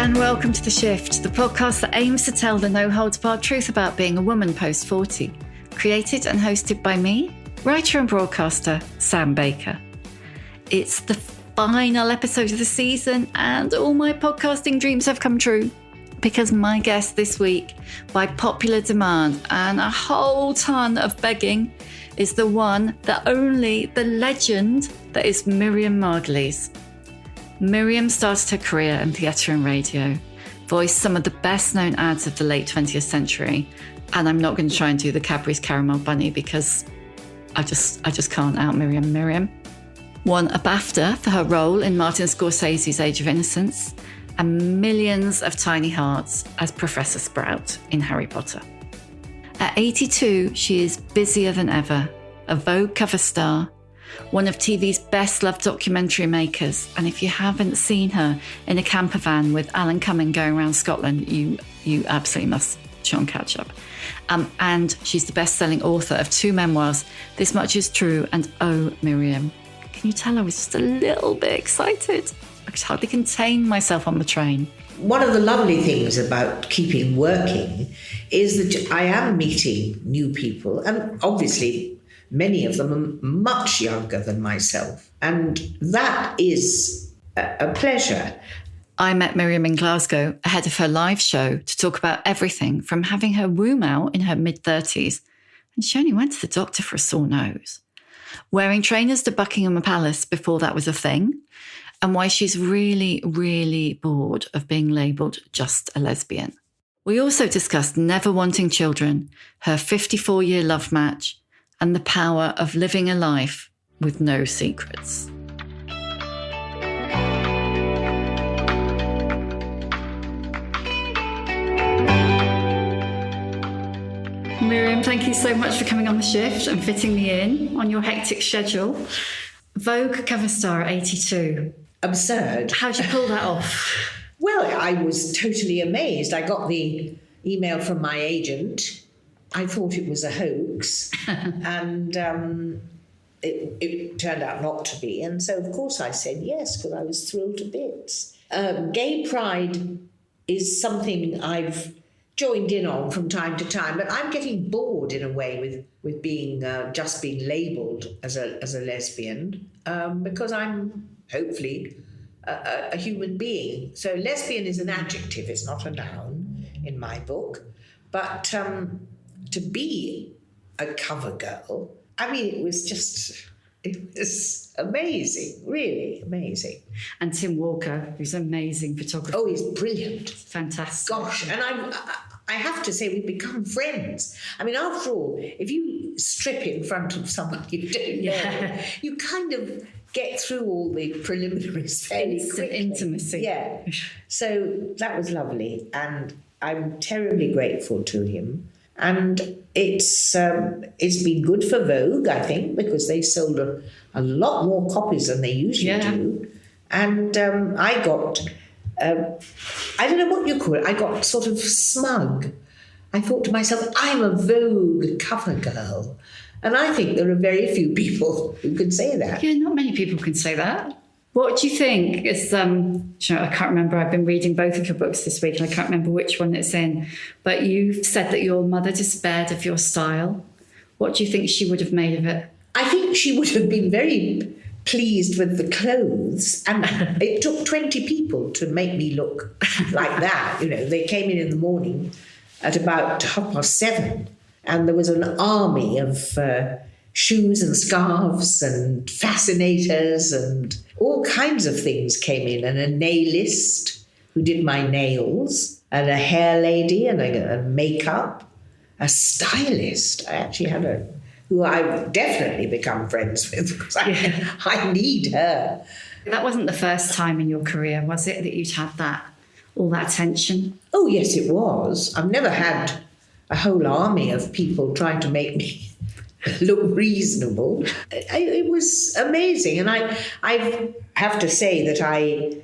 and welcome to The Shift, the podcast that aims to tell the no-holds-barred truth about being a woman post-40. Created and hosted by me, writer and broadcaster Sam Baker. It's the final episode of the season and all my podcasting dreams have come true because my guest this week, by popular demand and a whole ton of begging, is the one, the only, the legend that is Miriam Margolyes. Miriam started her career in theatre and radio, voiced some of the best-known ads of the late 20th century, and I'm not going to try and do the Cadburys Caramel bunny because I just can't out Miriam. Won a BAFTA for her role in Martin Scorsese's Age of Innocence, and millions of tiny hearts as Professor Sprout in Harry Potter. At 82, she is busier than ever, a Vogue cover star, one of TV's best-loved documentary makers, and if you haven't seen her in a camper van with Alan Cumming going around Scotland, you absolutely must try and catch up. And she's the best-selling author of 2 memoirs, This Much Is True and Oh, Miriam. Can you tell I was just a little bit excited? I could hardly contain myself on the train. One of the lovely things about keeping working is that I am meeting new people, and obviously many of them are much younger than myself, and that is a pleasure. I met Miriam in Glasgow ahead of her live show to talk about everything from having her womb out in her mid-30s, and she only went to the doctor for a sore nose, wearing trainers to Buckingham Palace before that was a thing, and why she's really, really bored of being labelled just a lesbian. We also discussed never wanting children, her 54-year love match, and the power of living a life with no secrets. Miriam, thank you so much for coming on The Shift and fitting me in on your hectic schedule. Vogue cover star at 82. Absurd. How'd you pull that off? Well, I was totally amazed. I got the email from my agent. I thought it was a hoax, and it turned out not to be. And so, of course, I said yes, because I was thrilled to bits. Gay pride is something I've joined in on from time to time, but I'm getting bored in a way with being just being labelled as a lesbian, because I'm hopefully a human being. So lesbian is an adjective, it's not a noun in my book. But to be a cover girl, I mean, it was amazing, really amazing. And Tim Walker, who's an amazing photographer. Oh, he's brilliant. Fantastic. Gosh, and I have to say we've become friends. I mean, after all, if you strip in front of someone you don't know, you kind of get through all the preliminaries fairly quickly. Intimacy. Yeah. So that was lovely, and I'm terribly grateful to him. And it's been good for Vogue, I think, because they sold a lot more copies than they usually do. And I got, I don't know what you call it, I got sort of smug. I thought to myself, I'm a Vogue cover girl. And I think there are very few people who can say that. Yeah, not many people can say that. What do you think? It's, I can't remember. I've been reading both of your books this week and I can't remember which one it's in. But you've said that your mother despaired of your style. What do you think she would have made of it? I think she would have been very pleased with the clothes. And it took 20 people to make me look like that. You know, they came in the morning at about 7:30 and there was an army of shoes and scarves and fascinators and all kinds of things came in, and a nailist who did my nails, and a hair lady and a makeup, a stylist. I actually had who I've definitely become friends with because I need her. That wasn't the first time in your career, was it, that you'd had all that attention? Oh, yes, it was. I've never had a whole army of people trying to make me look reasonable. It was amazing. And I have to say that I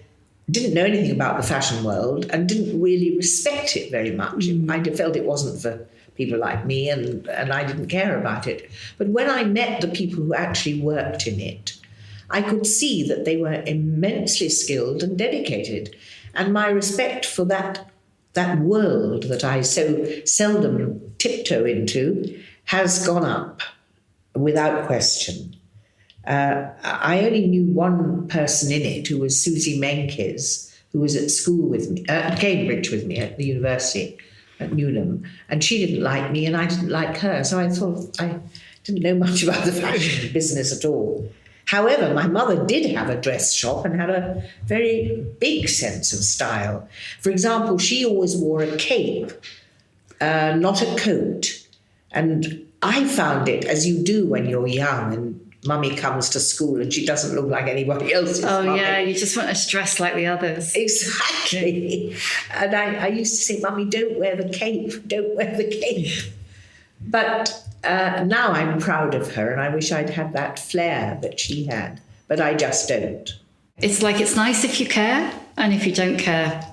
didn't know anything about the fashion world and didn't really respect it very much. I felt it wasn't for people like me and I didn't care about it. But when I met the people who actually worked in it, I could see that they were immensely skilled and dedicated. And my respect for that world that I so seldom tiptoe into has gone up without question. I only knew one person in it, who was Susie Menkes, who was at school with me, at Cambridge with me at the university at Newnham, and she didn't like me and I didn't like her. So I thought I didn't know much about the fashion business at all. However, my mother did have a dress shop and had a very big sense of style. For example, she always wore a cape, not a coat. And I found it, as you do when you're young and mummy comes to school and she doesn't look like anybody else's mummy. Yeah, you just want to dress like the others. Exactly. And I used to say, Mummy, don't wear the cape, don't wear the cape. But now I'm proud of her and I wish I'd had that flair that she had, but I just don't. It's like, it's nice if you care, and if you don't care,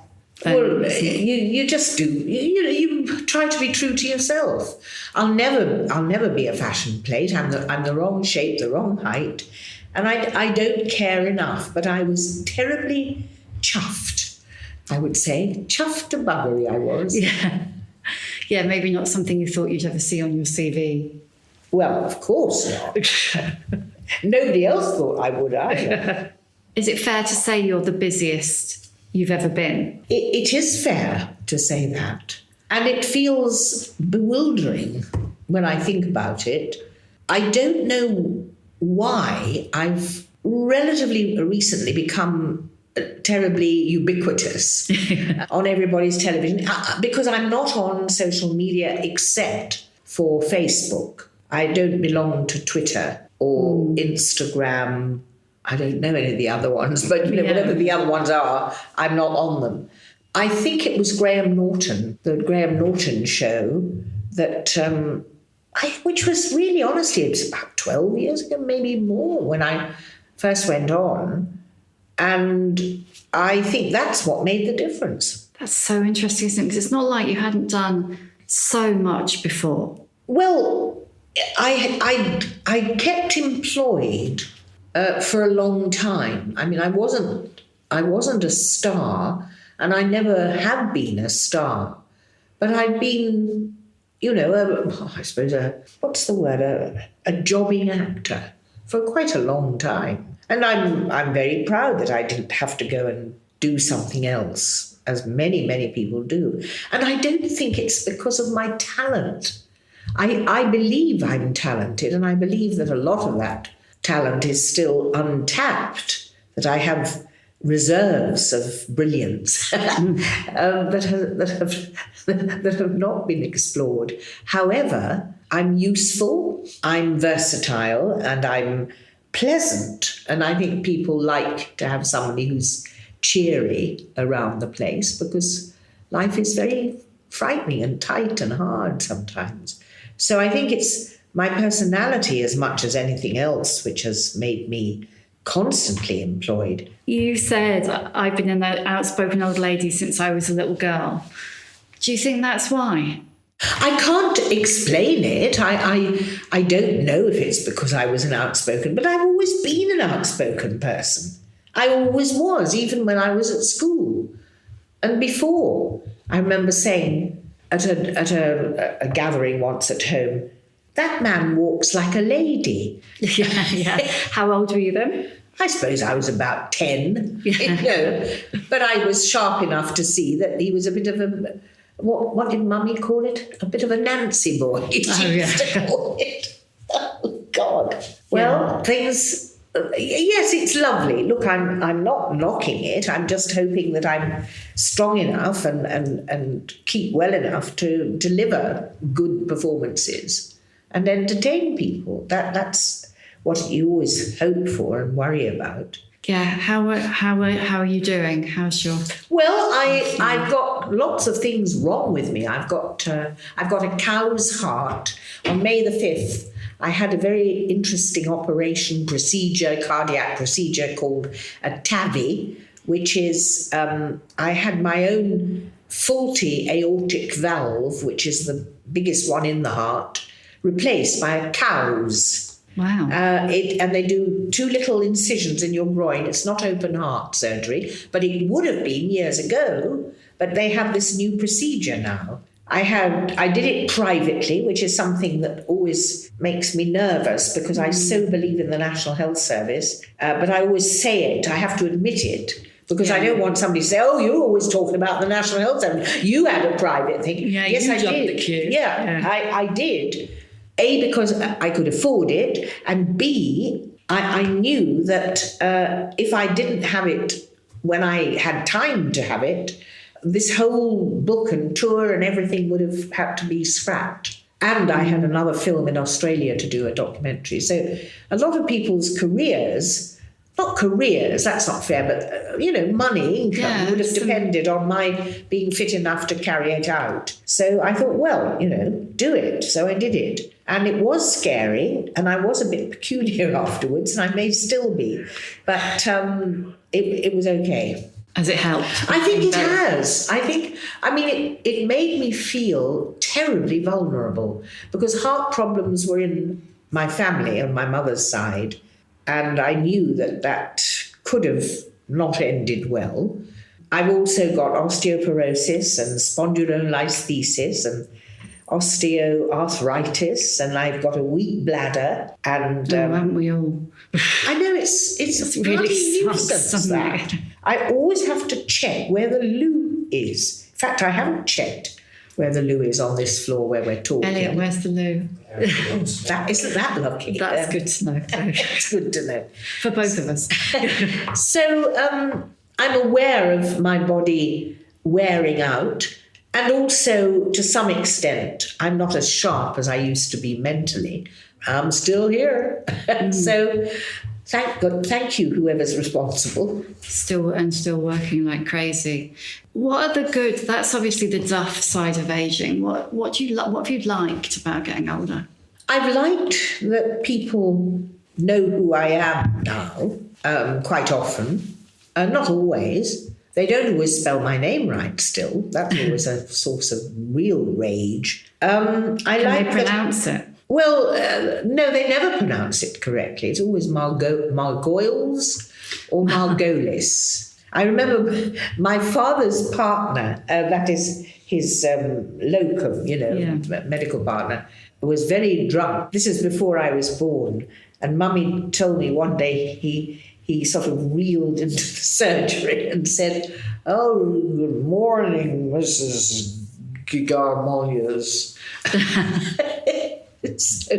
then... Well, you just do. You try to be true to yourself. I'll never be a fashion plate. I'm the wrong shape, the wrong height, and I don't care enough. But I was terribly chuffed, I would say. Chuffed to buggery I was. Yeah, maybe not something you thought you'd ever see on your CV. Well, of course not. Nobody else thought I would either. Is it fair to say you're the busiest you've ever been? It is fair to say that. And it feels bewildering when I think about it. I don't know why I've relatively recently become terribly ubiquitous on everybody's television, because I'm not on social media except for Facebook. I don't belong to Twitter or Instagram. I don't know any of the other ones, but whatever the other ones are, I'm not on them. I think it was Graham Norton, the Graham Norton show, that which was really, honestly, it was about 12 years ago, maybe more, when I first went on. And I think that's what made the difference. That's so interesting, isn't it? Because it's not like you hadn't done so much before. Well, I kept employed for a long time. I mean, I wasn't a star, and I never have been a star. But I've been, I suppose, what's the word? A jobbing actor for quite a long time. And I'm very proud that I didn't have to go and do something else, as many, many people do. And I don't think it's because of my talent. I believe I'm talented, and I believe that a lot of that talent is still untapped, that I have reserves of brilliance that have not been explored. However, I'm useful, I'm versatile, and I'm pleasant. And I think people like to have somebody who's cheery around the place, because life is very frightening and tight and hard sometimes. So I think it's my personality as much as anything else which has made me constantly employed. You said, I've been an outspoken old lady since I was a little girl. Do you think that's why? I can't explain it. I don't know if it's because I was an outspoken, but I've always been an outspoken person. I always was, even when I was at school. And before, I remember saying at a gathering once at home, that man walks like a lady. Yeah. How old were you then? I suppose I was about 10, but I was sharp enough to see that he was a bit of a, what did Mummy call it? A bit of a Nancy boy. She used to call it. Oh, God. Well, things... yes, it's lovely. Look, I'm not knocking it. I'm just hoping that I'm strong enough and keep well enough to deliver good performances and entertain people. That's what you always hope for and worry about. Yeah. How are you doing? How's your... Well, I've got lots of things wrong with me. I've got a cow's heart. On May the 5th, I had a very interesting cardiac procedure called a TAVI, which is, I had my own faulty aortic valve, which is the biggest one in the heart, replaced by a cow's. Wow. And they do 2 little incisions in your groin. It's not open heart surgery, but it would have been years ago. But they have this new procedure now. I did it privately, which is something that always makes me nervous because I so believe in the National Health Service. But I always say it. I have to admit it. Because I don't want somebody to say, "Oh, you're always talking about the National Health Service. You had a private thing." Yeah, yes, you I jumped did. the queue. Yeah. I did. A, because I could afford it, and B, I knew that if I didn't have it when I had time to have it, this whole book and tour and everything would have had to be scrapped. And I had another film in Australia to do, a documentary. So a lot of people's careers, not careers, that's not fair, but, money, income would have depended on my being fit enough to carry it out. So I thought, well, do it. So I did it. And it was scary, and I was a bit peculiar afterwards, and I may still be. But it was okay. Has it helped? I think it has. It made me feel terribly vulnerable because heart problems were in my family on my mother's side. And I knew that could have not ended well. I've also got osteoporosis and spondylolisthesis and osteoarthritis, and I've got a weak bladder. And haven't we all? I know it's really nuisance that. I always have to check where the loo is. In fact, I haven't checked where the loo is on this floor where we're talking. Elliot, where's the loo? Isn't that lucky? That's good to know. It's good to know. For both of us. So I'm aware of my body wearing out, and also to some extent I'm not as sharp as I used to be mentally. I'm still here. So thank you, whoever's responsible. Still working like crazy. What are the good? That's obviously the duff side of aging. What have you liked about getting older? I've liked that people know who I am now, quite often. Not always. They don't always spell my name right still. That's always a source of real rage. Can they pronounce it? Well, no, they never pronounce it correctly. It's always Margolyes or Margolyes. I remember my father's partner, that is his locum, medical partner, was very drunk. This is before I was born. And Mummy told me one day he sort of reeled into the surgery and said, "Oh, good morning, Mrs. Garmoliers." So,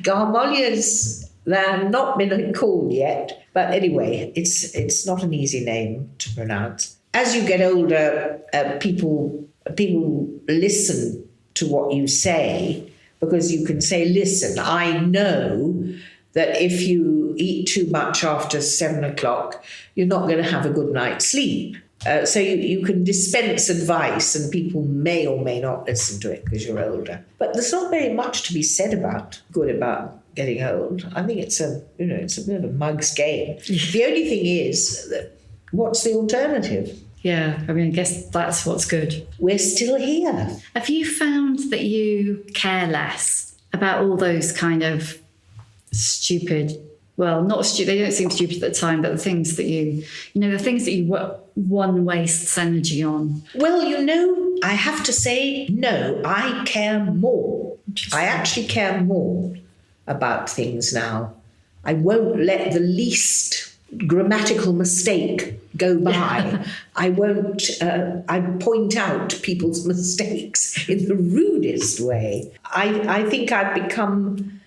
Garmoliers, they've not been called yet. But anyway, it's not an easy name to pronounce. As you get older, people listen to what you say, because you can say, "Listen, I know that if you eat too much after 7 o'clock, you're not going to have a good night's sleep." So you can dispense advice, and people may or may not listen to it because you're older. But there's not very much to be said about getting old. I think it's a bit of a mug's game. The only thing is that what's the alternative? Yeah, I guess that's what's good. We're still here. Have you found that you care less about all those kind of stupid, well, not stupid, they don't seem stupid at the time, but the things that one wastes energy on? Well, I have to say, no, I care more. I actually care more about things now. I won't let the least grammatical mistake go by. I won't, I point out people's mistakes in the rudest way. I think I've become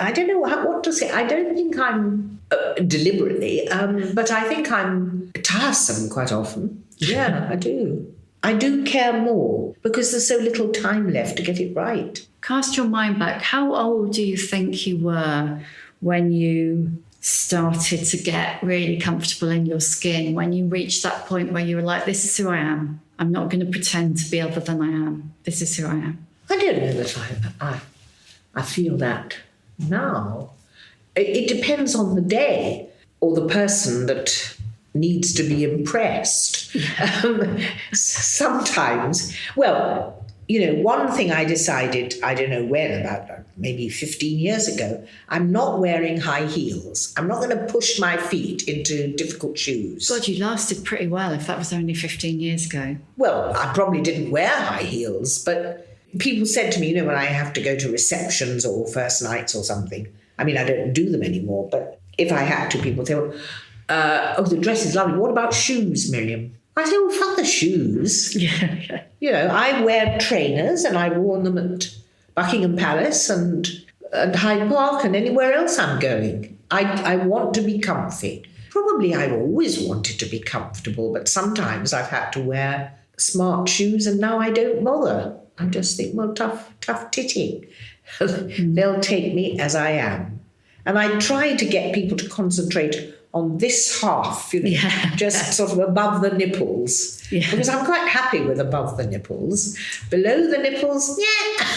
I don't know what to say. I don't think I'm deliberately, but I think I'm tiresome quite often. Yeah, I do. I do care more because there's so little time left to get it right. Cast your mind back. How old do you think you were when you started to get really comfortable in your skin, when you reached that point where you were like, "This is who I am. I'm not going to pretend to be other than I am. This is who I am"? I don't know that I feel that now. It depends on the day or the person that needs to be impressed. Sometimes, well, one thing I decided, I don't know when, about maybe 15 years ago, I'm not wearing high heels. I'm not going to push my feet into difficult shoes. God, you lasted pretty well if that was only 15 years ago. Well, I probably didn't wear high heels, but people said to me, when I have to go to receptions or first nights or something, I mean, I don't do them anymore, but if I had to, people say, oh, the dress is lovely. What about shoes, Miriam? I say, well, fuck the shoes. Yeah. I wear trainers and I've worn them at Buckingham Palace and Hyde Park and anywhere else I'm going. I want to be comfy. Probably I've always wanted to be comfortable, but sometimes I've had to wear smart shoes and now I don't bother. I just think, well, tough titty. They'll take me as I am. And I try to get people to concentrate on this half, just sort of above the nipples. Yeah. Because I'm quite happy with above the nipples. Below the nipples,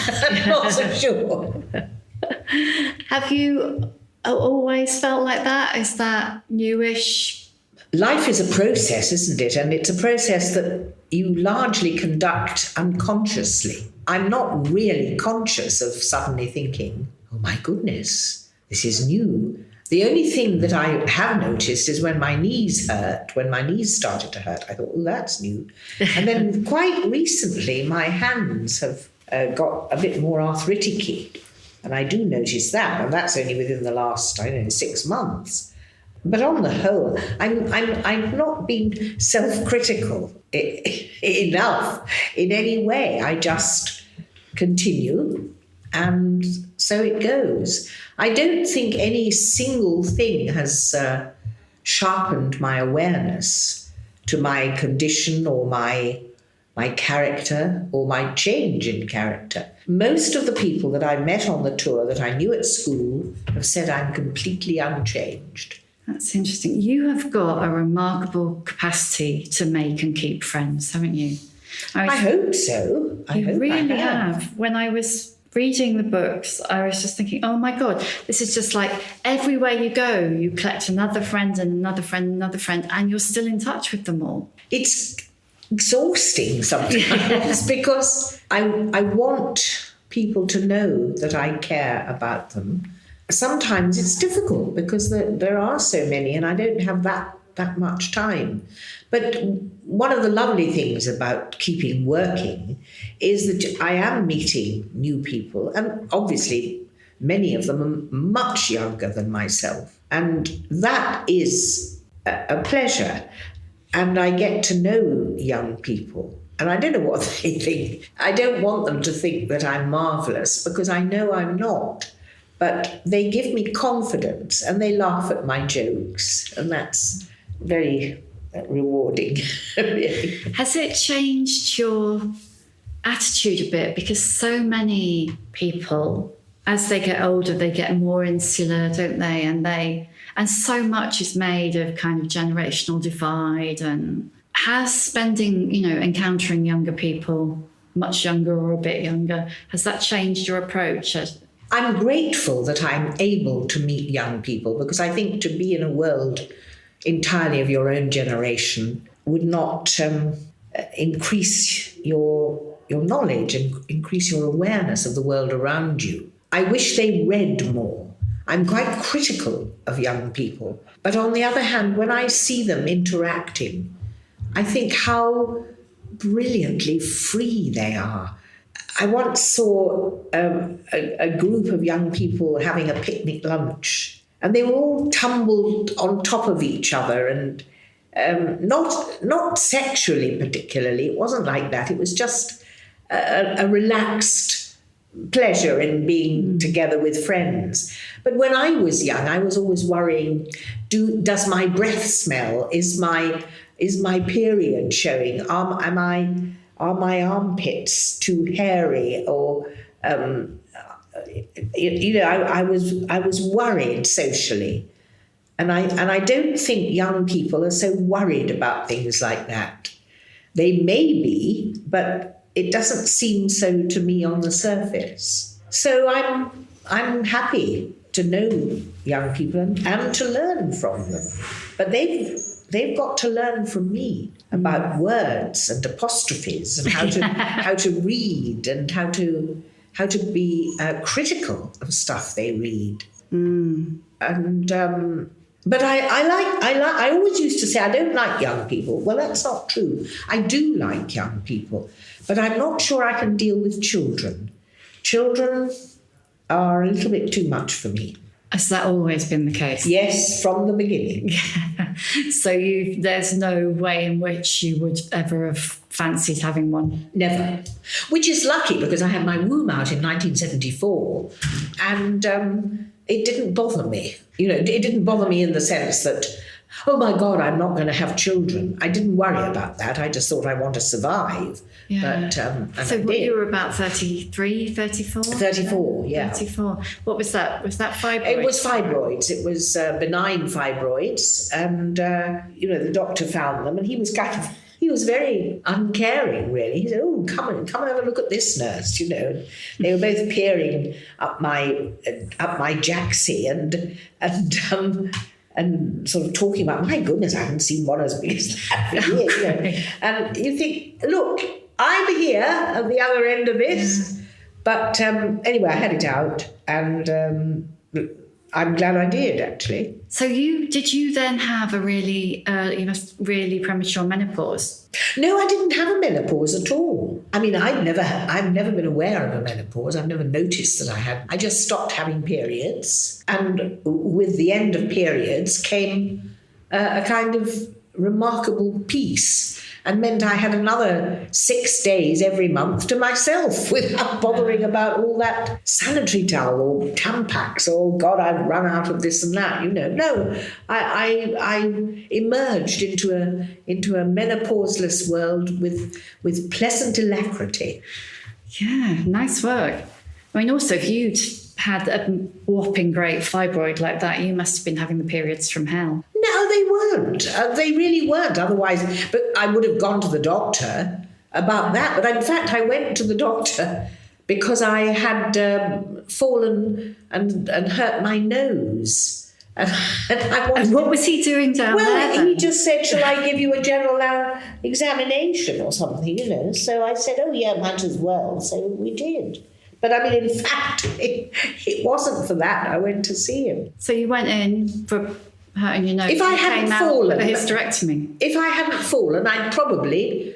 I'm not so sure. Have you always felt like that? Is that newish? Life is a process, isn't it? And it's a process that you largely conduct unconsciously. I'm not really conscious of suddenly thinking, oh my goodness, this is new. The only thing that I have noticed is when my knees started to hurt, I thought, oh, that's new. And then quite recently, my hands have got a bit more arthritic-y. And I do notice that, and that's only within the last, 6 months. But on the whole, I've not been self-critical enough in any way. I just continue, and so it goes. I don't think any single thing has sharpened my awareness to my condition or my character or my change in character. Most of the people that I met on the tour that I knew at school have said I'm completely unchanged. That's interesting. You have got a remarkable capacity to make and keep friends, haven't you? I hope so. You really have. When I was reading the books, I was just thinking, oh my God, this is just like everywhere you go, you collect another friend and another friend, and another friend, and you're still in touch with them all. It's exhausting sometimes because I want people to know that I care about them. Sometimes it's difficult because there are so many and I don't have that much time. But one of the lovely things about keeping working is that I am meeting new people, and obviously many of them are much younger than myself. And that is a pleasure. And I get to know young people. And I don't know what they think. I don't want them to think that I'm marvellous because I know I'm not. But they give me confidence and they laugh at my jokes. And that's very rewarding, really. Has it changed your attitude a bit? Because so many people, as they get older, they get more insular, don't they? And so much is made of kind of generational divide. And has spending, encountering younger people, much younger or a bit younger, has that changed your approach? I'm grateful that I'm able to meet young people because I think to be in a world entirely of your own generation would not increase your knowledge and increase your awareness of the world around you. I wish they read more. I'm quite critical of young people. But on the other hand, when I see them interacting, I think how brilliantly free they are. I once saw a group of young people having a picnic lunch, and they were all tumbled on top of each other, and not sexually particularly. It wasn't like that. It was just a relaxed pleasure in being together with friends. But when I was young, I was always worrying, does my breath smell? Is my period showing? Are my armpits too hairy? Or I was worried socially, and I don't think young people are so worried about things like that. They may be, but it doesn't seem so to me on the surface. So I'm happy to know young people and to learn from them. But they've they've got to learn from me about words and apostrophes and how to read and how to be critical of stuff they read. And but I always used to say I don't like young people. Well, that's not true. I do like young people, but I'm not sure I can deal with children. Children are a little bit too much for me. Has that always been the case? Yes, from the beginning. So there's no way in which you would ever have fancied having one? Never. Which is lucky because I had my womb out in 1974 and it didn't bother me. You know, it didn't bother me in the sense that, oh my God, I'm not going to have children. I didn't worry about that. I just thought I want to survive. Yeah. But, so you were about 33, 34? 34, yeah. 34. What was that? Was that fibroids? It was fibroids. It was benign fibroids. And, the doctor found them and he was very uncaring, really. He said, oh, come and have a look at this, nurse, you know. They were both peering up my jacksie and sort of talking about, my goodness, I haven't seen one as big as that for years, you know. And you think, look, I'm here at the other end of this. But anyway, I had it out and I'm glad I did, actually. So did you then have a really premature menopause? No, I didn't have a menopause at all. I mean, I've never been aware of a menopause. I've never noticed that I had. I just stopped having periods. And with the end of periods came a kind of remarkable peace and meant I had another 6 days every month to myself without bothering about all that sanitary towel or Tampax or, God, I've run out of this and that, you know. No, I emerged into a menopauseless world with pleasant alacrity. Yeah, nice work. I mean, also, if you'd had a whopping great fibroid like that, you must have been having the periods from hell. No, they weren't. They really weren't. Otherwise, but I would have gone to the doctor about that. But in fact, I went to the doctor because I had fallen and hurt my nose. And what was he doing down there? Well, he just said, shall I give you a general examination or something, you know. So I said, oh, yeah, might as well. So we did. But I mean, in fact, it wasn't for that. I went to see him. So you went in for hurting your nose. If I hadn't fallen, with a hysterectomy. If I hadn't fallen, I'd probably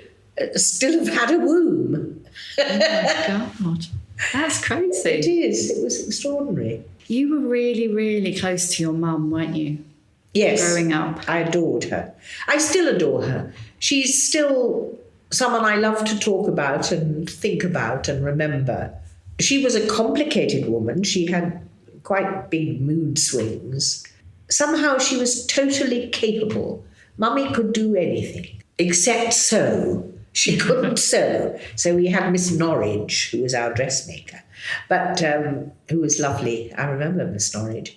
still have had a womb. Oh my God, that's crazy. It is. It was extraordinary. You were really, really close to your mum, weren't you? Yes. Growing up, I adored her. I still adore her. She's still someone I love to talk about and think about and remember. She was a complicated woman. She had quite big mood swings. Somehow she was totally capable. Mummy could do anything, except sew. She couldn't sew. So we had Miss Norridge, who was our dressmaker, but who was lovely. I remember Miss Norridge.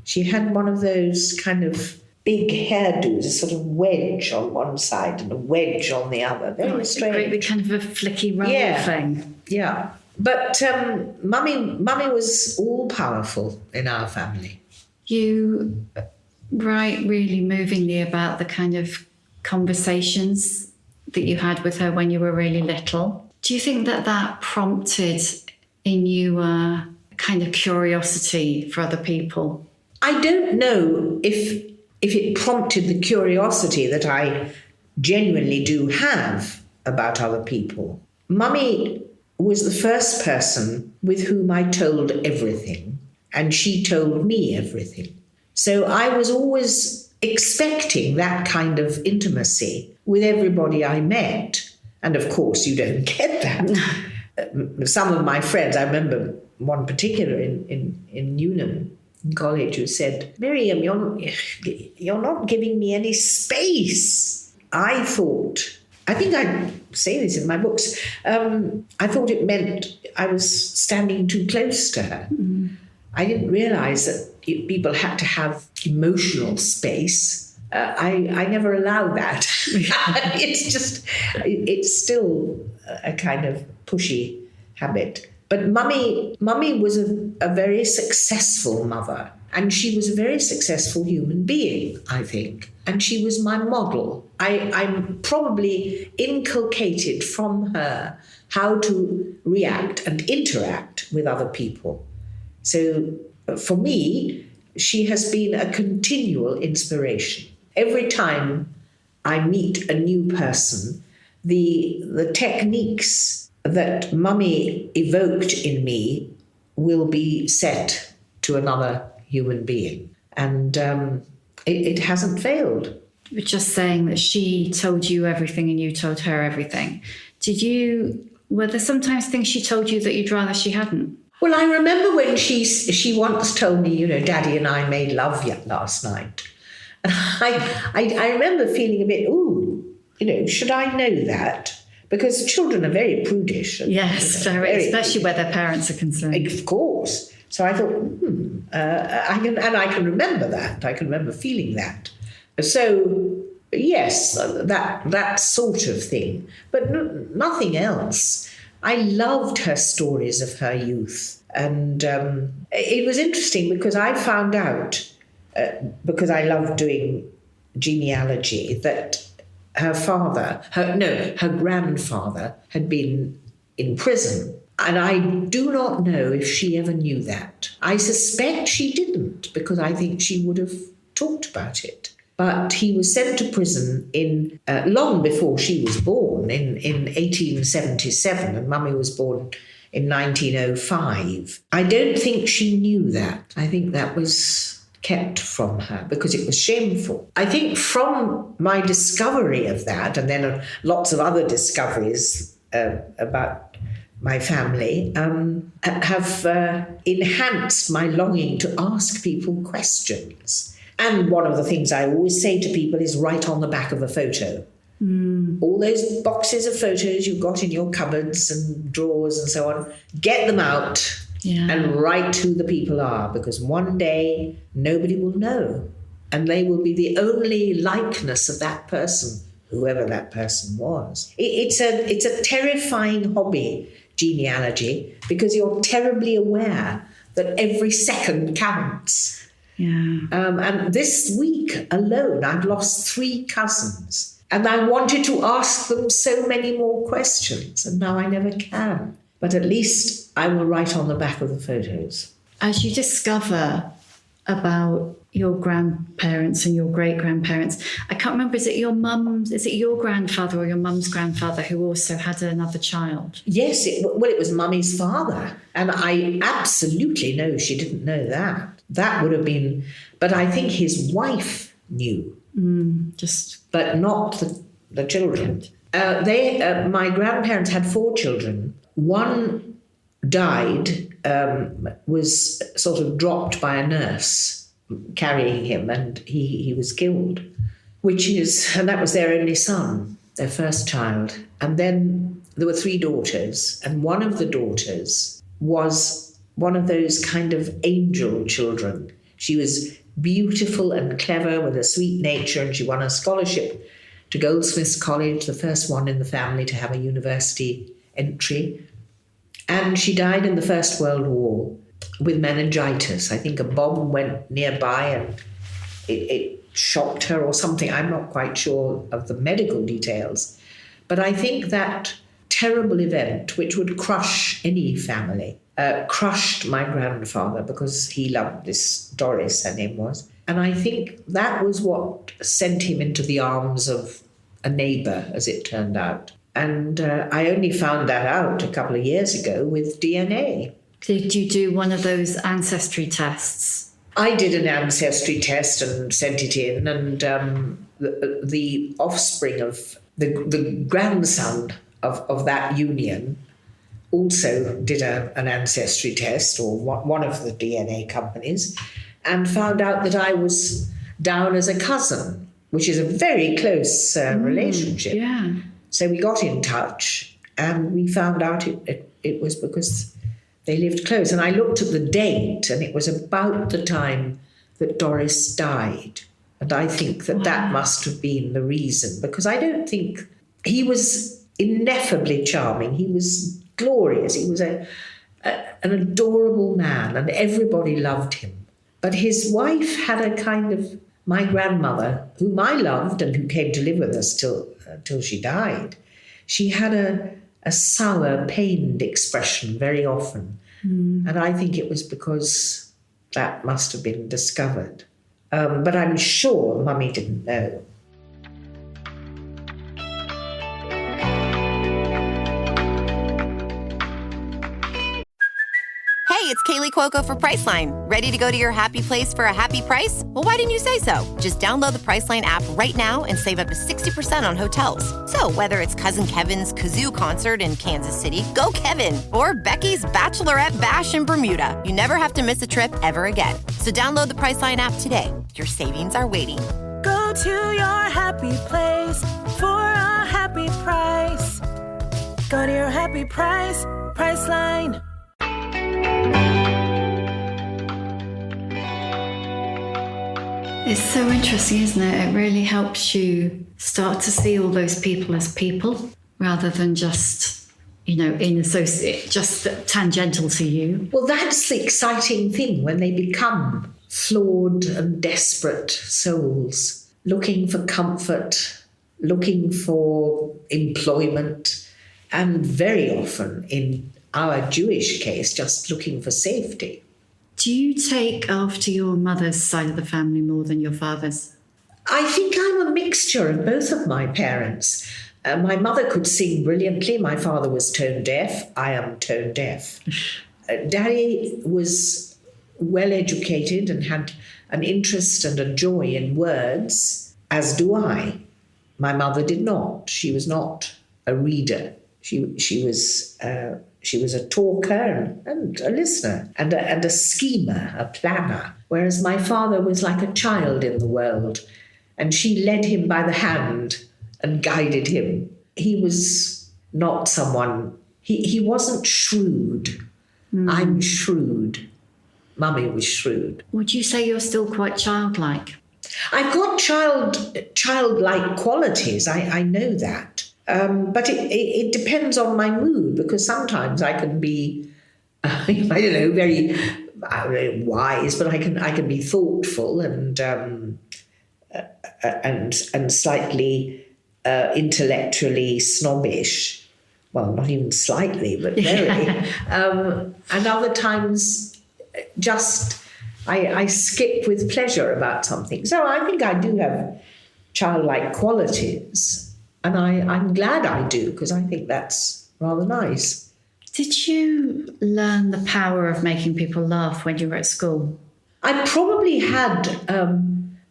She had one of those kind of big hairdos, a sort of wedge on one side and a wedge on the other. Very strange. Great, kind of a flicky roll thing. Yeah. But Mummy was all-powerful in our family. You write really movingly about the kind of conversations that you had with her when you were really little. Do you think that prompted in you a kind of curiosity for other people? I don't know if it prompted the curiosity that I genuinely do have about other people. Mummy was the first person with whom I told everything, and she told me everything. So I was always expecting that kind of intimacy with everybody I met. And of course, you don't get that. Some of my friends, I remember one particular in Newnham in college who said, Miriam, you're not giving me any space. I think I say this in my books, I thought it meant I was standing too close to her. Mm-hmm. I didn't realise that people had to have emotional space. I never allowed that. It's still a kind of pushy habit. But Mummy was a very successful mother. And she was a very successful human being, I think. And she was my model. I'm probably inculcated from her how to react and interact with other people. So for me, she has been a continual inspiration. Every time I meet a new person, the techniques that Mummy evoked in me will be set to another human being. And it hasn't failed. You were just saying that she told you everything and you told her everything. Were there sometimes things she told you that you'd rather she hadn't? Well, I remember when she once told me, Daddy and I made love yet last night. And I remember feeling a bit, should I know that? Because children are very prudish. Yes, very, especially where their parents are concerned. Of course. So I thought, I can remember that. I can remember feeling that. So, yes, that sort of thing. But nothing else. I loved her stories of her youth. And it was interesting because I found out, because I loved doing genealogy, that her grandfather had been in prison. And I do not know if she ever knew that. I suspect she didn't, because I think she would have talked about it. But he was sent to prison in long before she was born, in 1877, and Mummy was born in 1905. I don't think she knew that. I think that was kept from her because it was shameful. I think from my discovery of that, and then lots of other discoveries about my family, have enhanced my longing to ask people questions. And one of the things I always say to people is write on the back of a photo. All those boxes of photos you've got in your cupboards and drawers and so on, get them out and write who the people are, because one day nobody will know. And they will be the only likeness of that person, whoever that person was. It's a terrifying hobby, genealogy, because you're terribly aware that every second counts. Yeah. And this week alone, I've lost 3 cousins. And I wanted to ask them so many more questions, and now I never can. But at least I will write on the back of the photos. As you discover about your grandparents and your great-grandparents, I can't remember, is it your grandfather or your mum's grandfather who also had another child? Yes, it was Mummy's father. And I absolutely know she didn't know that. That would have been, but I think his wife knew. But not the children. My grandparents had 4 children. One died, was sort of dropped by a nurse carrying him, and he was killed, and that was their only son, their first child. And then there were 3 daughters, and one of the daughters was one of those kind of angel children. She was beautiful and clever with a sweet nature, and she won a scholarship to Goldsmiths College, the first one in the family to have a university entry. And she died in the First World War with meningitis. I think a bomb went nearby and it shocked her or something. I'm not quite sure of the medical details. But I think that terrible event, which would crush any family, crushed my grandfather, because he loved this Doris, her name was. And I think that was what sent him into the arms of a neighbour, as it turned out. And I only found that out a couple of years ago with DNA. Did you do one of those ancestry tests? I did an ancestry test and sent it in, and the offspring of the grandson of that union also did an ancestry test, or one of the DNA companies, and found out that I was down as a cousin, which is a very close relationship. Yeah. So we got in touch, and we found out it was because they lived close. And I looked at the date, and it was about the time that Doris died. And I think that must have been the reason, because I don't think he was ineffably charming. He was glorious. He was an adorable man, and everybody loved him. But his wife had a kind of, my grandmother, whom I loved and who came to live with us till she died, she had a sour, pained expression very often. And I think it was because that must have been discovered. But I'm sure Mummy didn't know. Hey, it's Kaylee Cuoco for Priceline. Ready to go to your happy place for a happy price? Well, why didn't you say so? Just download the Priceline app right now and save up to 60% on hotels. So whether it's Cousin Kevin's Kazoo Concert in Kansas City, go Kevin, or Becky's Bachelorette Bash in Bermuda, you never have to miss a trip ever again. So download the Priceline app today. Your savings are waiting. Go to your happy place for a happy price. Go to your happy price, Priceline. It's so interesting, isn't it? It really helps you start to see all those people as people rather than just, just tangential to you. Well, that's the exciting thing, when they become flawed and desperate souls, looking for comfort, looking for employment, and very often, in our Jewish case, just looking for safety. Do you take after your mother's side of the family more than your father's? I think I'm a mixture of both of my parents. My mother could sing brilliantly. My father was tone deaf. I am tone deaf. Daddy was well educated and had an interest and a joy in words, as do I. My mother did not. She was not a reader. She was a talker and a listener and a schemer, a planner, whereas my father was like a child in the world, and she led him by the hand and guided him. He was not someone, he wasn't shrewd. I'm shrewd. Mummy was shrewd. Would you say you're still quite childlike? I've got childlike qualities, I know that. But it depends on my mood, because sometimes I can be, very wise, but I can be thoughtful and slightly intellectually snobbish. Well, not even slightly, but very. And other times, just I skip with pleasure about something. So I think I do have childlike qualities. And I'm glad I do, because I think that's rather nice. Did you learn the power of making people laugh when you were at school? I probably had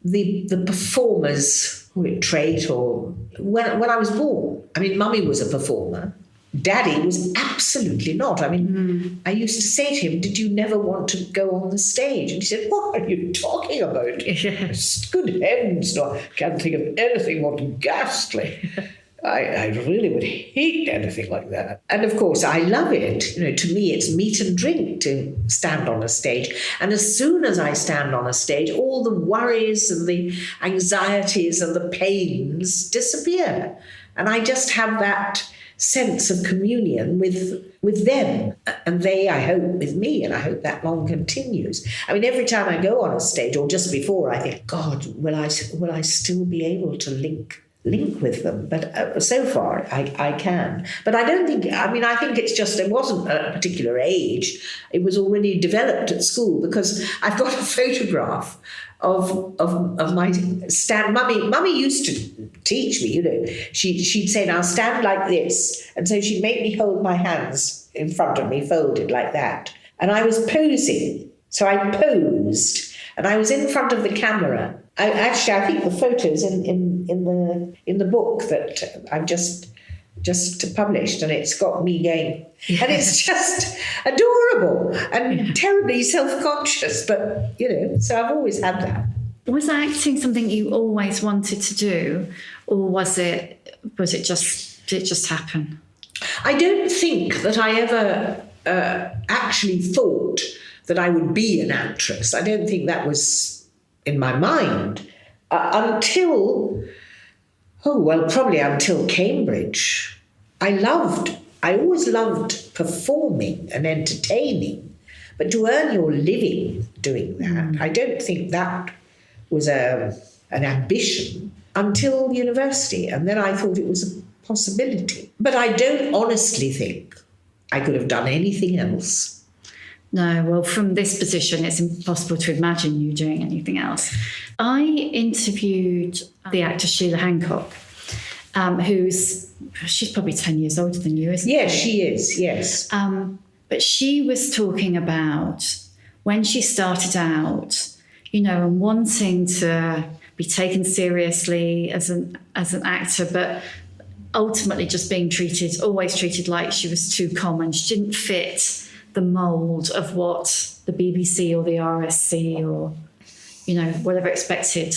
the performer's trait, or when I was born. I mean, Mummy was a performer. Daddy was absolutely not. I mean, I used to say to him, "Did you never want to go on the stage?" And he said, "What are you talking about? Yes. Good heavens, no, I can't think of anything more ghastly. I really would hate anything like that." And of course, I love it. To me, it's meat and drink to stand on a stage. And as soon as I stand on a stage, all the worries and the anxieties and the pains disappear. And I just have that sense of communion with them, and they, I hope, with me, and I hope that long continues. I mean, every time I go on a stage, or just before, I think, God, will I still be able to link with them? But so far, I can. But I don't think, I think it's just, it wasn't a particular age. It was already developed at school, because I've got a photograph of my stand. Mummy used to teach me, she'd say, "Now stand like this." And so she'd make me hold my hands in front of me, folded like that. And I was posing. So I posed, and I was in front of the camera. I think the photo's in the book that I've just published, and it's got me going, and it's just adorable and terribly self-conscious, but so I've always had that. Was acting something you always wanted to do, or did it just happen? I don't think that I ever actually thought that I would be an actress. I don't think that was in my mind until Cambridge. I always loved performing and entertaining, But to earn your living doing that, I don't think that was an ambition until university. And then I thought it was a possibility. But I don't honestly think I could have done anything else. No, well, from this position, it's impossible to imagine you doing anything else. I interviewed the actor Sheila Hancock, she's probably 10 years older than you, isn't she? Yes, she is, yes. But she was talking about when she started out, and wanting to be taken seriously as an actor, but ultimately just being always treated like she was too common. She didn't fit the mould of what the BBC or the RSC or, whatever expected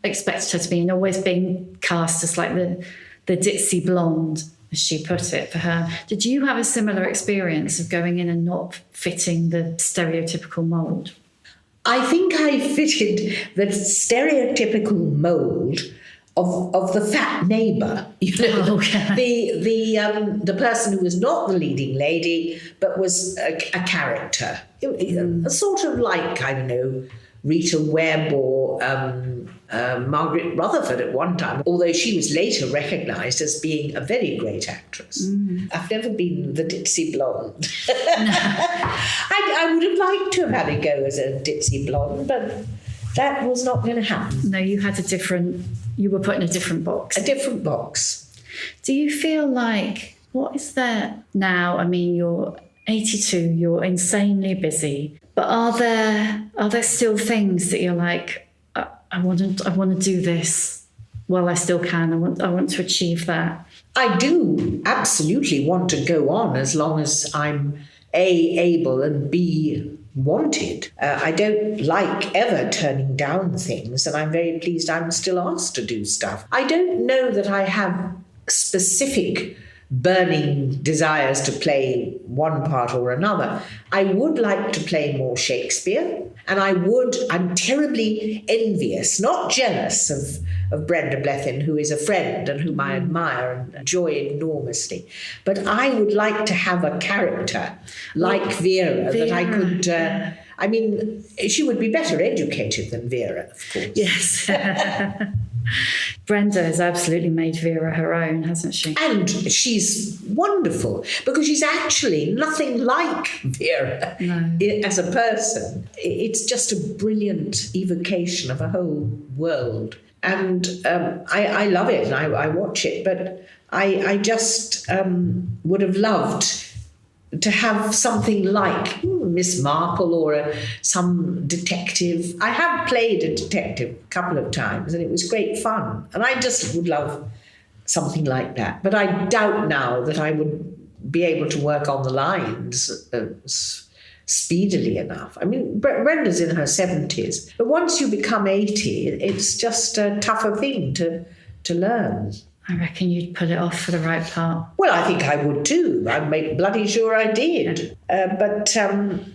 her to be, and always being cast as like the ditzy blonde, as she put it, for her. Did you have a similar experience of going in and not fitting the stereotypical mould? I think I fitted the stereotypical mould of the fat neighbour, the person who was not the leading lady but was a character, sort of like, I don't know, Rita Webb or Margaret Rutherford at one time, although she was later recognised as being a very great actress. I've never been the ditzy blonde. I would have liked to have had a go as a ditzy blonde, but that was not going to happen. No, you were put in a different box. A different box. Do you feel like, what is there now? I mean, you're 82, you're insanely busy, but are there still things that you're like, I want to do this while I still can. I want to achieve that. I do absolutely want to go on as long as I'm able and B, wanted. I don't like ever turning down things, and I'm very pleased I'm still asked to do stuff. I don't know that I have specific burning desires to play one part or another. I would like to play more Shakespeare, and I'm terribly envious, not jealous of Brenda Blethyn, who is a friend and whom I admire and enjoy enormously. But I would like to have a character like Vera that I could... I mean, she would be better educated than Vera, of course. Yes. Brenda has absolutely made Vera her own, hasn't she? And she's wonderful because she's actually nothing like Vera as a person. It's just a brilliant evocation of a whole world. And I love it and I watch it, but I just would have loved to have something like Miss Marple or some detective. I have played a detective a couple of times and it was great fun. And I just would love something like that. But I doubt now that I would be able to work on the lines speedily enough. I mean, Brenda's in her 70s. But once you become 80, it's just a tougher thing to learn. I reckon you'd pull it off for the right part. Well, I think I would too. I'd make bloody sure I did. But I'm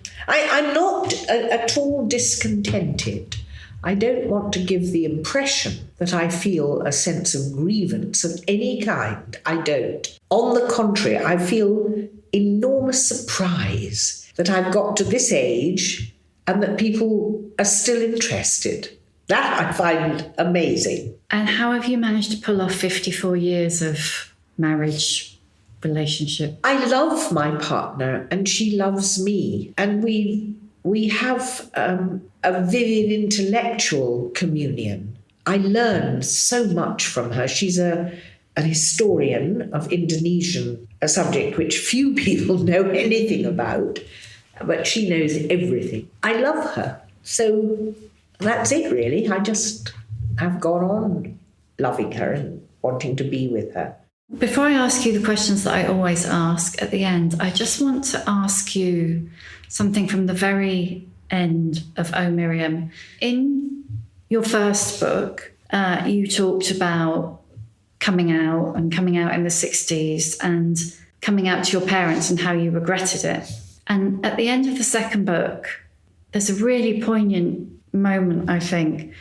not at all discontented. I don't want to give the impression that I feel a sense of grievance of any kind. I don't. On the contrary, I feel enormous surprise that I've got to this age and that people are still interested. That I find amazing. And how have you managed to pull off 54 years of marriage relationship? I love my partner and she loves me. And we have a vivid intellectual communion. I learned so much from her. She's an historian of Indonesian, a subject which few people know anything about, but she knows everything. I love her. So that's it, really. I just have gone on loving her and wanting to be with her. Before I ask you the questions that I always ask at the end, I just want to ask you something from the very end of Oh Miriam. In your first book, you talked about coming out in the 60s and coming out to your parents and how you regretted it. And at the end of the second book, there's a really poignant moment, I think,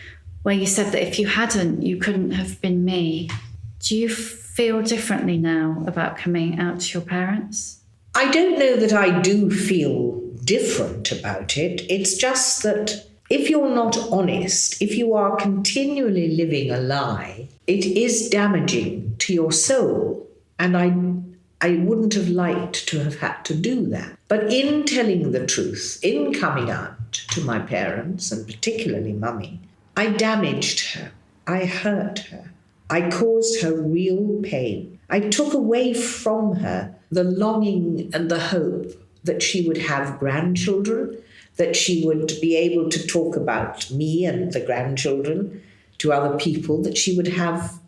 where you said that if you hadn't, you couldn't have been me. Do you feel differently now about coming out to your parents? I don't know that I do feel different about it. It's just that if you're not honest, if you are continually living a lie, it is damaging to your soul. And I wouldn't have liked to have had to do that. But in telling the truth, in coming out to my parents, and particularly Mummy, I damaged her. I hurt her. I caused her real pain. I took away from her the longing and the hope that she would have grandchildren, that she would be able to talk about me and the grandchildren to other people, that she would have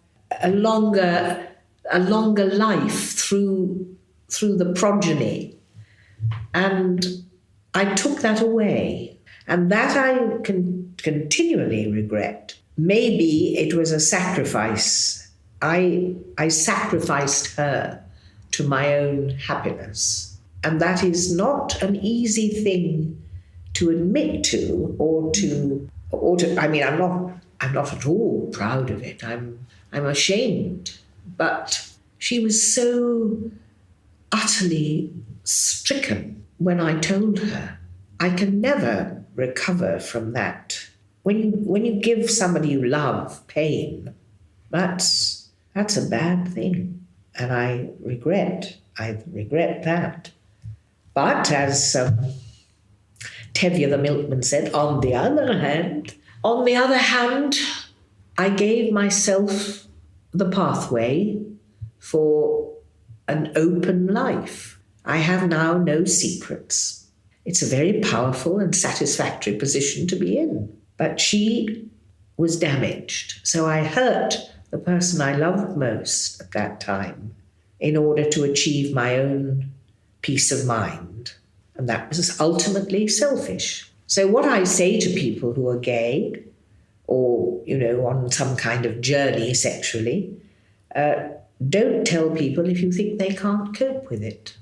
a longer life through the progeny. And I took that away. And that I can continually regret. Maybe it was a sacrifice. I sacrificed her to my own happiness. And that is not an easy thing to admit to or to I mean, I'm not at all proud of it. I'm ashamed. But she was so utterly stricken when I told her. I can never recover from that. When you give somebody you love pain, that's a bad thing. And I regret that. But as Tevye the milkman said, on the other hand, I gave myself the pathway for an open life. I have now no secrets. It's a very powerful and satisfactory position to be in. But she was damaged. So I hurt the person I loved most at that time in order to achieve my own peace of mind. And that was ultimately selfish. So what I say to people who are gay or, on some kind of journey sexually, don't tell people if you think they can't cope with it,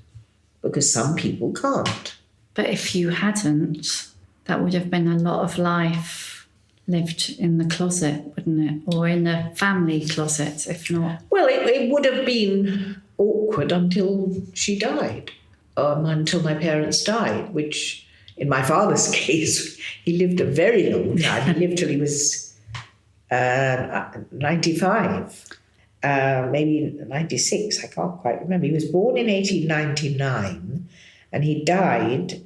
because some people can't. But if you hadn't, that would have been a lot of life lived in the closet, wouldn't it? Or in the family closet, if not. Well, it would have been awkward until she died, until my parents died, which in my father's case, he lived a very long time. He lived till he was 95, maybe 96, I can't quite remember. He was born in 1899 and he died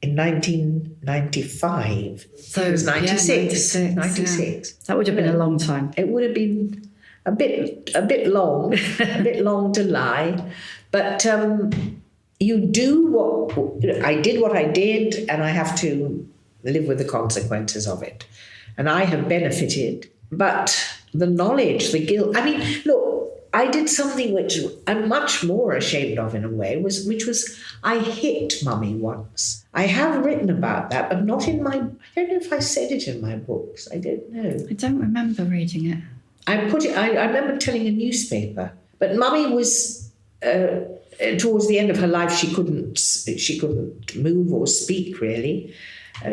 in 1995. So it was 96. Yeah, 96. Yeah. That would have been a long time. It would have been a bit long, a bit long to lie. But you do I did what I did, and I have to live with the consequences of it. And I have benefited. But the knowledge, the guilt, I mean, look, I did something which I'm much more ashamed of in a way, which was I hit Mummy once. I have written about that, but not in I don't know if I said it in my books. I don't know. I don't remember reading it. I remember telling a newspaper, but Mummy was, towards the end of her life, she couldn't move or speak really.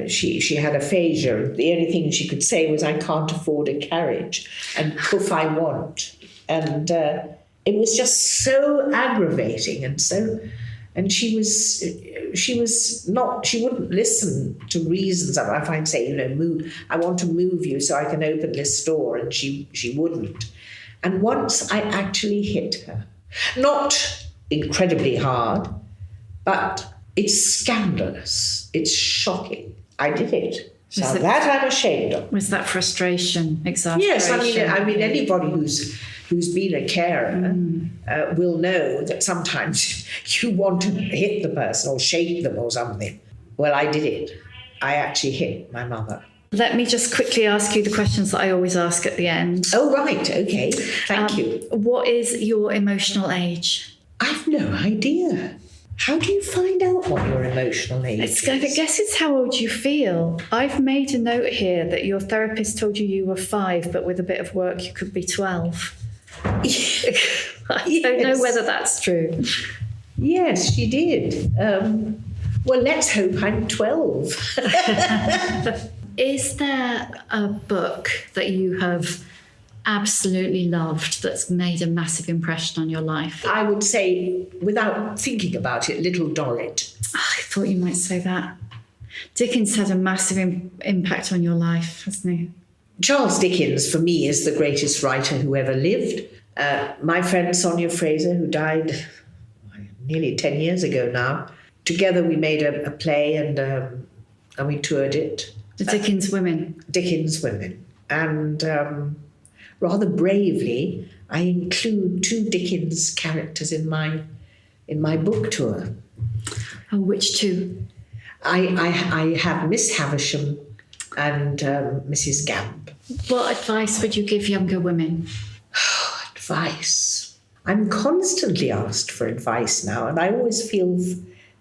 She had aphasia. The only thing she could say was, I can't afford a carriage, and poof, I want. And it was just so aggravating, and she wouldn't listen to reasons. If I'd say, move, I want to move you so I can open this door, and she wouldn't. And once I actually hit her, not incredibly hard, but it's scandalous. It's shocking. I did it. So that I'm ashamed of. Was that frustration, exasperation? Yes, I mean anybody who's been a carer will know that sometimes you want to hit the person or shake them or something. Well, I did it. I actually hit my mother. Let me just quickly ask you the questions that I always ask at the end. Oh, right. Okay. Thank you. What is your emotional age? I've no idea. How do you find out what your emotional age is? I guess it's how old you feel. I've made a note here that your therapist told you were 5, but with a bit of work you could be 12. I don't know whether that's true. Yes, she did. Well, let's hope I'm 12. Is there a book that you have absolutely loved that's made a massive impression on your life? I would say, without thinking about it, Little Dorrit. I thought you might say that. Dickens had a massive impact on your life, hasn't he? Charles Dickens, for me, is the greatest writer who ever lived. My friend Sonia Fraser, who died nearly 10 years ago now, together we made a play and we toured it. The Dickens Women. Dickens Women. And rather bravely, I include 2 Dickens characters in my book tour. Oh, which 2? I have Miss Havisham and Mrs. Gamp. What advice would you give younger women? Advice. I'm constantly asked for advice now, and I always feel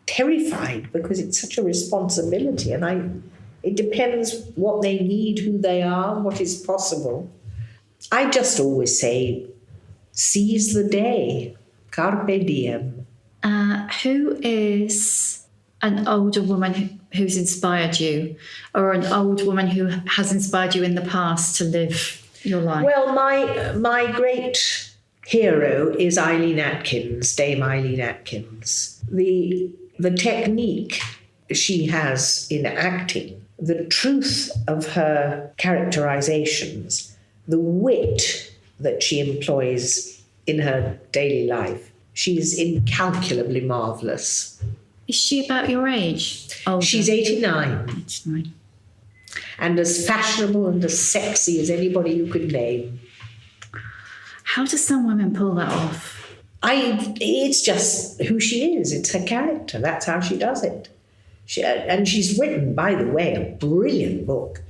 terrified because it's such a responsibility, and it depends what they need, who they are, what is possible. I just always say, seize the day, carpe diem. Who is an older woman who's inspired you, or an old woman who has inspired you in the past to live your life? Well, my great hero is Eileen Atkins, Dame Eileen Atkins. The technique she has in acting, the truth of her characterizations, the wit that she employs in her daily life, she's incalculably marvellous. Is she about your age? Older? She's 89. 89. And as fashionable and as sexy as anybody you could name. How do some women pull that off? It's just who she is. It's her character. That's how she does it. And she's written, by the way, a brilliant book,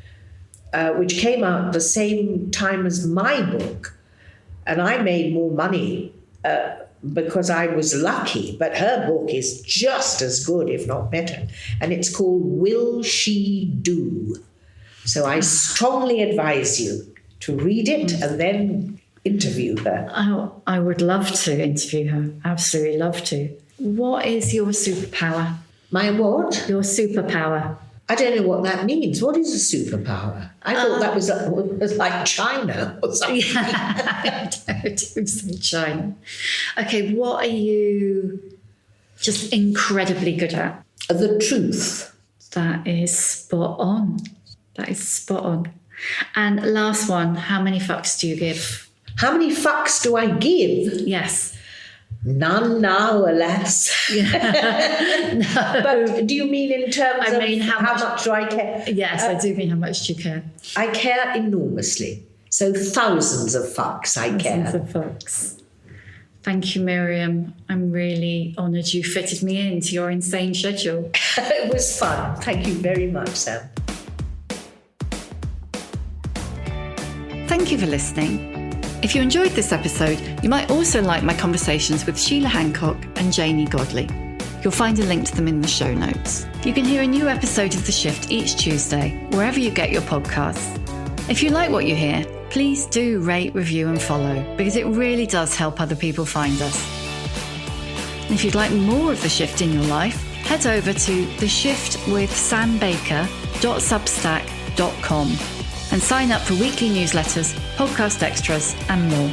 which came out the same time as my book. And I made more money because I was lucky. But her book is just as good, if not better. And it's called Will She Do? So I strongly advise you to read it and then interview her. Oh, I would love to interview her. Absolutely love to. What is your superpower? My what? Your superpower. I don't know what that means. What is a superpower? I thought that was like China or something. Yeah, I do say China. Okay, what are you just incredibly good at? The truth. That is spot on. That is spot on. And last one, how many fucks do you give? How many fucks do I give? Yes. None now, alas. No. But do you mean in terms of how much do I care? Yes, I do mean how much do you care? I care enormously. So thousands of fucks I care. Thousands of fucks. Thank you, Miriam. I'm really honoured you fitted me into your insane schedule. It was fun. Thank you very much, Sam. Thank you for listening. If you enjoyed this episode, you might also like my conversations with Sheila Hancock and Janie Godley. You'll find a link to them in the show notes. You can hear a new episode of The Shift each Tuesday, wherever you get your podcasts. If you like what you hear, please do rate, review and follow, because it really does help other people find us. And if you'd like more of The Shift in your life, head over to theshiftwithsambaker.substack.com and sign up for weekly newsletters, podcast extras and more.